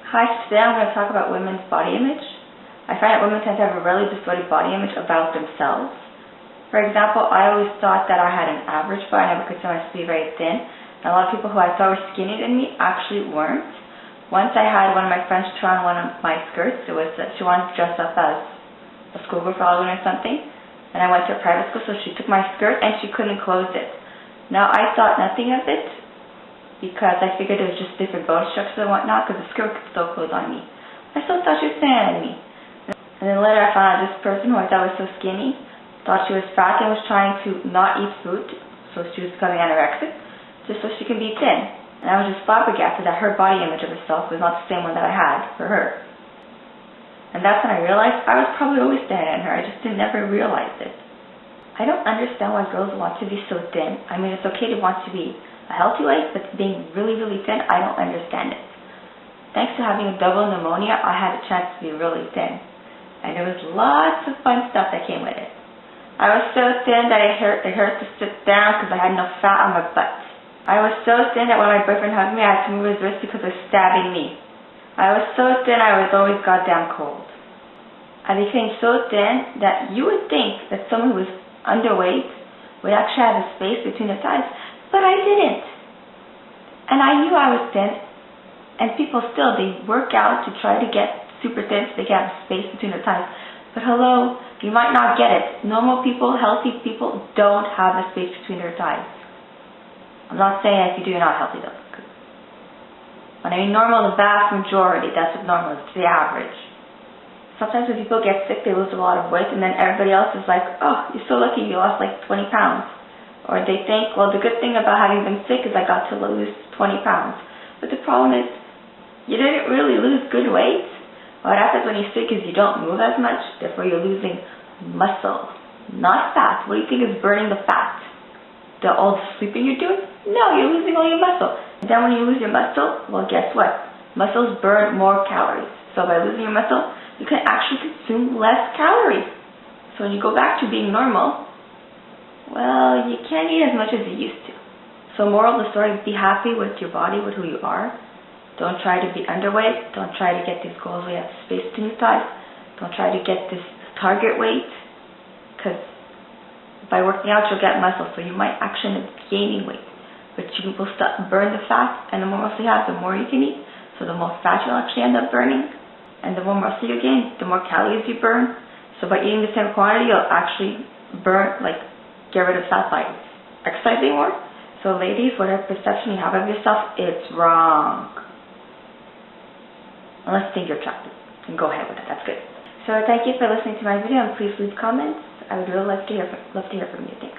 Hi, today I'm going to talk about women's body image. I find that women tend to have a really distorted body image about themselves. For example, I always thought that I had an average body. I never considered myself to be very thin. And a lot of people who I thought were skinnier than me actually weren't. Once I had one of my friends try on one of my skirts. She wanted to dress up as a schoolgirl for Halloween or something. And I went to a private school, so she took my skirt and she couldn't close it. Now, I thought nothing of it, because I figured it was just different bone structures and whatnot, because the skirt could still close on me. I still thought she was staring at me. And then later I found out this person who I thought was so skinny thought she was fat and was trying to not eat food, so she was becoming anorexic, just so she could be thin. And I was just flabbergasted that her body image of herself was not the same one that I had for her. And that's when I realized I was probably always staring at her. I just never realized it. I don't understand why girls want to be so thin. I mean, it's okay to want to be a healthy weight, but being really, really thin, I don't understand it. Thanks to having a double pneumonia, I had a chance to be really thin. And there was lots of fun stuff that came with it. I was so thin that it hurt to sit down because I had no fat on my butt. I was so thin that when my boyfriend hugged me, I had to move his wrist because it was stabbing me. I was so thin I was always goddamn cold. I became so thin that you would think that someone who was underweight would actually have a space between their thighs. But I didn't. And I knew I was thin, and people still, they work out to try to get super thin so they can have space between their thighs. But hello, you might not get it. Normal people, healthy people don't have a space between their thighs. I'm not saying if you do, you're not healthy though. When I mean normal, the vast majority, that's what normal is, the average. Sometimes when people get sick, they lose a lot of weight, and then everybody else is like, oh, you're so lucky, you lost like 20 pounds. Or they think, well, the good thing about having been sick is I got to lose 20 pounds. But the problem is, you didn't really lose good weight. What happens when you're sick is you don't move as much, therefore you're losing muscle, not fat. What do you think is burning the fat? All the sleeping you're doing? No, you're losing all your muscle. And then when you lose your muscle, well, guess what? Muscles burn more calories. So by losing your muscle, you can actually consume less calories. So when you go back to being normal, well, you can't eat as much as you used to. So moral of the story, be happy with your body, with who you are. Don't try to be underweight. Don't try to get these goals where you have space between your thighs. Don't try to get this target weight, because by working out, you'll get muscle, so you might actually end up gaining weight. But you will burn the fat, and the more muscle you have, the more you can eat. So the more fat you'll actually end up burning, and the more muscle you gain, the more calories you burn. So by eating the same quantity, you'll actually get rid of fat by exercising more. So ladies, whatever perception you have of yourself, it's wrong. Unless you think you're attractive, then go ahead with it. That's good. So thank you for listening to my video, and please leave comments. I would really love to hear from you. Thanks.